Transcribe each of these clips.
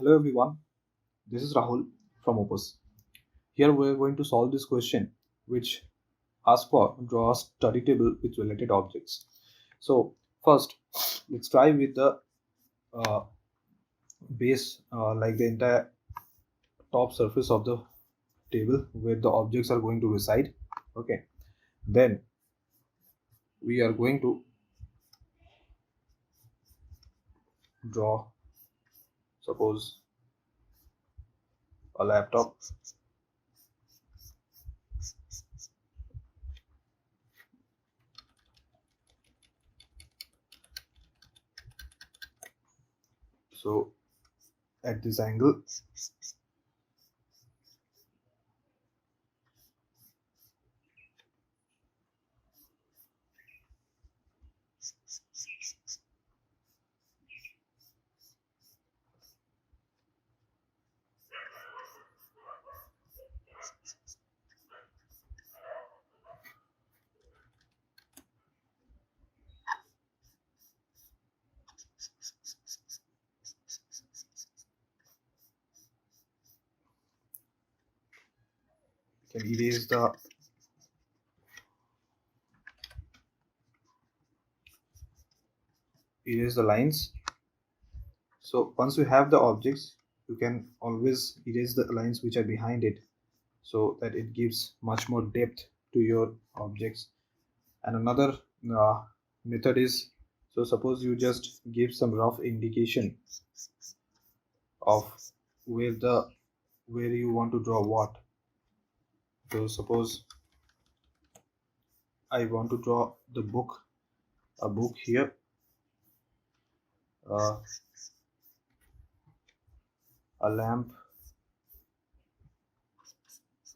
Hello everyone, this is Rahul from Opus. Here we are going to solve this question which asks for draw a study table with related objects. So first let's try with the uh, base like the entire top surface of the table where the objects are going to reside. Okay, then we are going to draw, suppose, a laptop. So at this angle can erase the lines. So once you have the objects, you can always erase the lines which are behind it so that it gives much more depth to your objects. And another method is, so suppose you just give some rough indication of where you want to draw what. So suppose I want to draw a book here, uh, a lamp,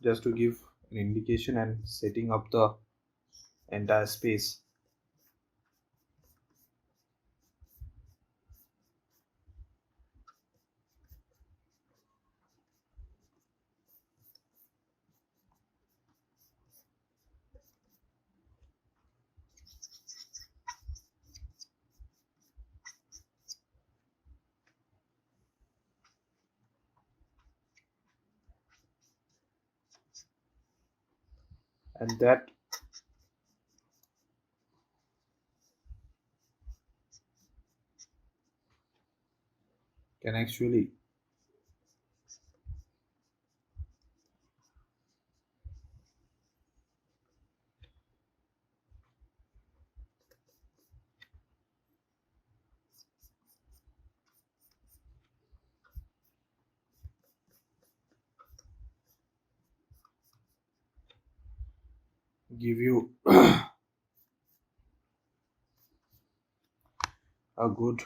just to give an indication and setting up the entire space. And that can actually give you a good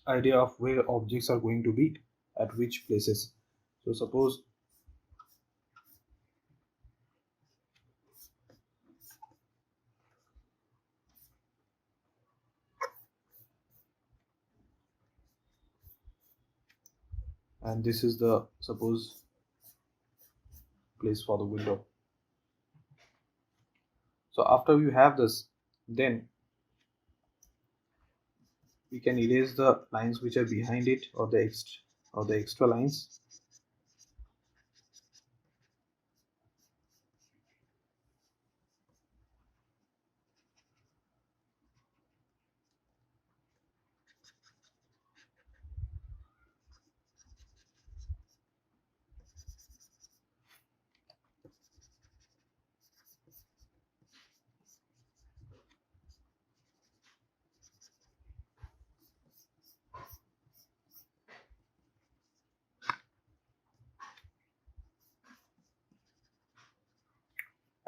idea of where objects are going to be at which places. So suppose and this is the suppose place for the window. So after you have this, then we can erase the lines which are behind it or the extra lines.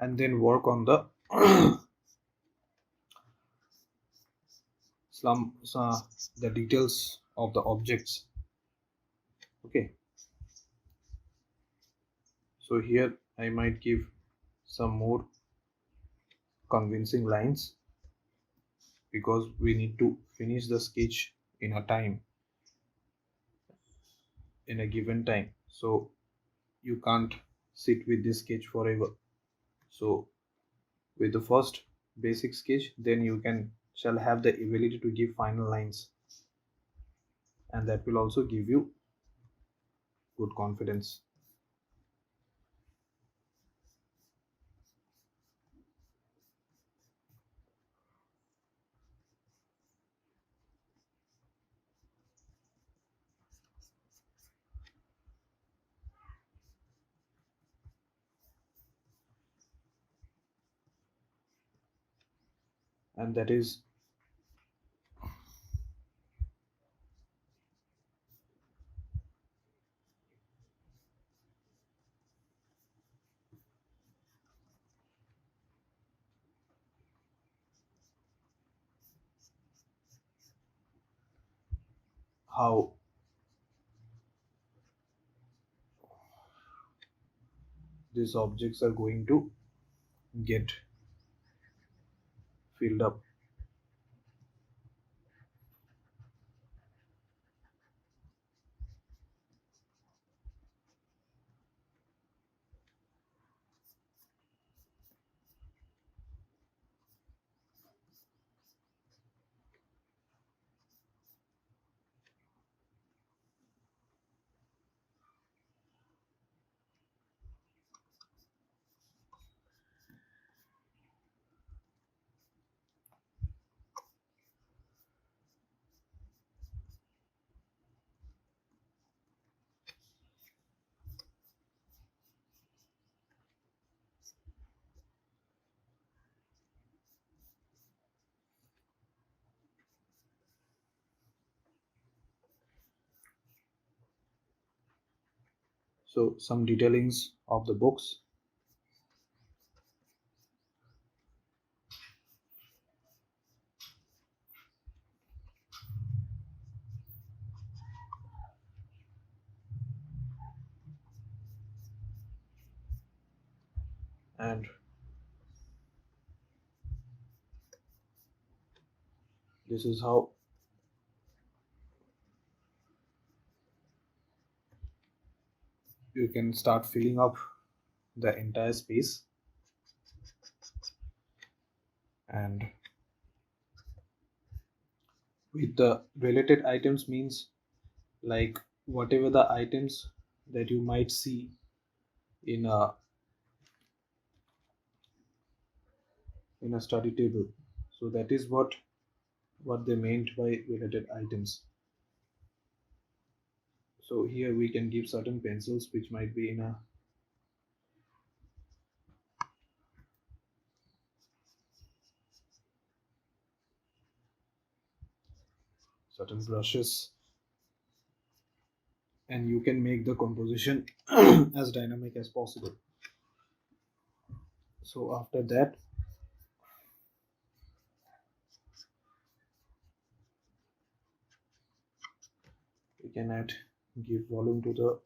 And then work on the the details of the objects. Okay, so here I might give some more convincing lines because we need to finish the sketch in a time. in a given time, so you can't sit with this sketch forever. So with the first basic sketch, then you shall have the ability to give final lines, and that will also give you good confidence. And that is how these objects are going to get filled up. So some detailings of the books. And this is how you can start filling up the entire space. And with the related items means like whatever the items that you might see in a study table. So that is what they meant by related items. So here we can give certain pencils which might be in a certain brushes, and you can make the composition as dynamic as possible. So after that, we can give volume to the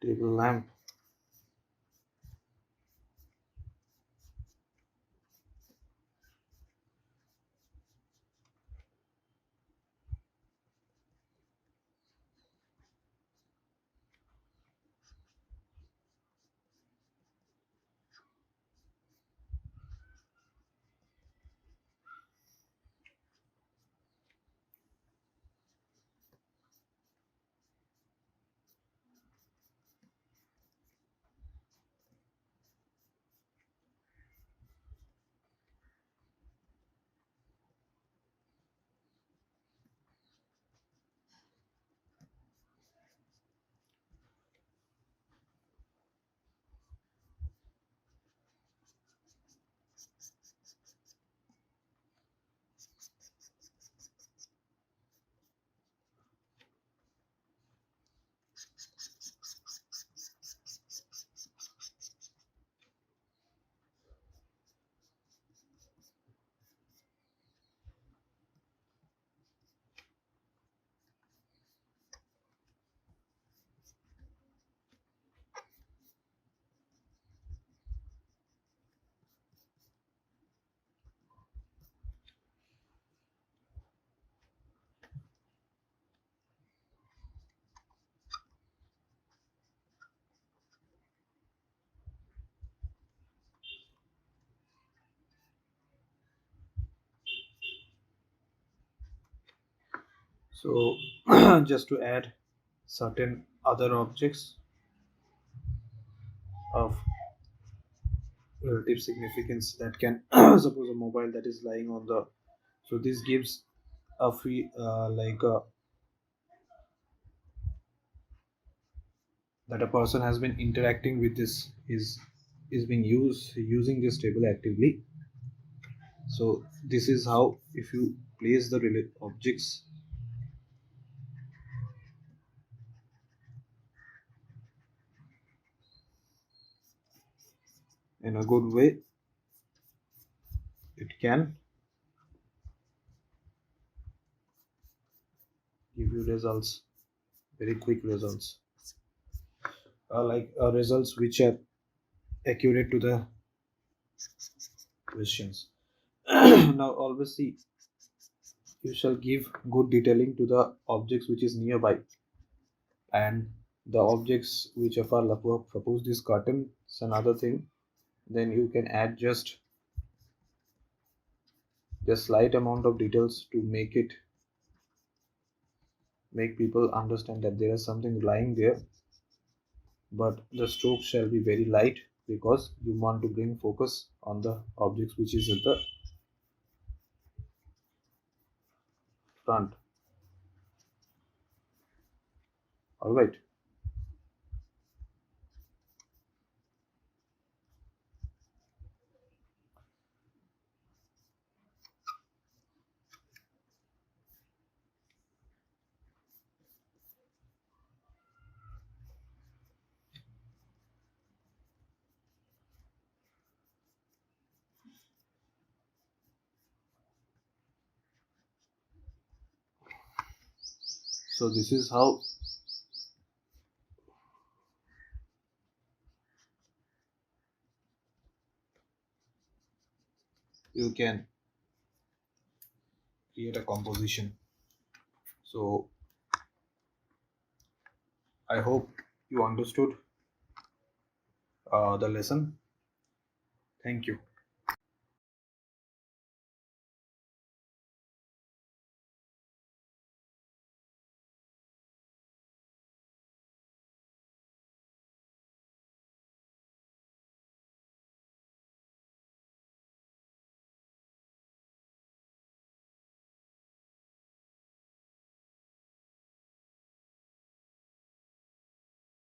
table lamp. So just to add certain other objects of relative significance that can suppose a mobile that is lying on the, so this gives a free that a person has been interacting with this, is being using this table actively. So this is how, if you place the objects in a good way, it can give you results, very quick results, results which are accurate to the questions. Now always see, you shall give good detailing to the objects which is nearby, and the objects which are far, suppose this curtain is another thing, then you can add just slight amount of details to make people understand that there is something lying there, but the stroke shall be very light because you want to bring focus on the objects which is at the front. All right. So this is how you can create a composition. So I hope you understood the lesson. Thank you.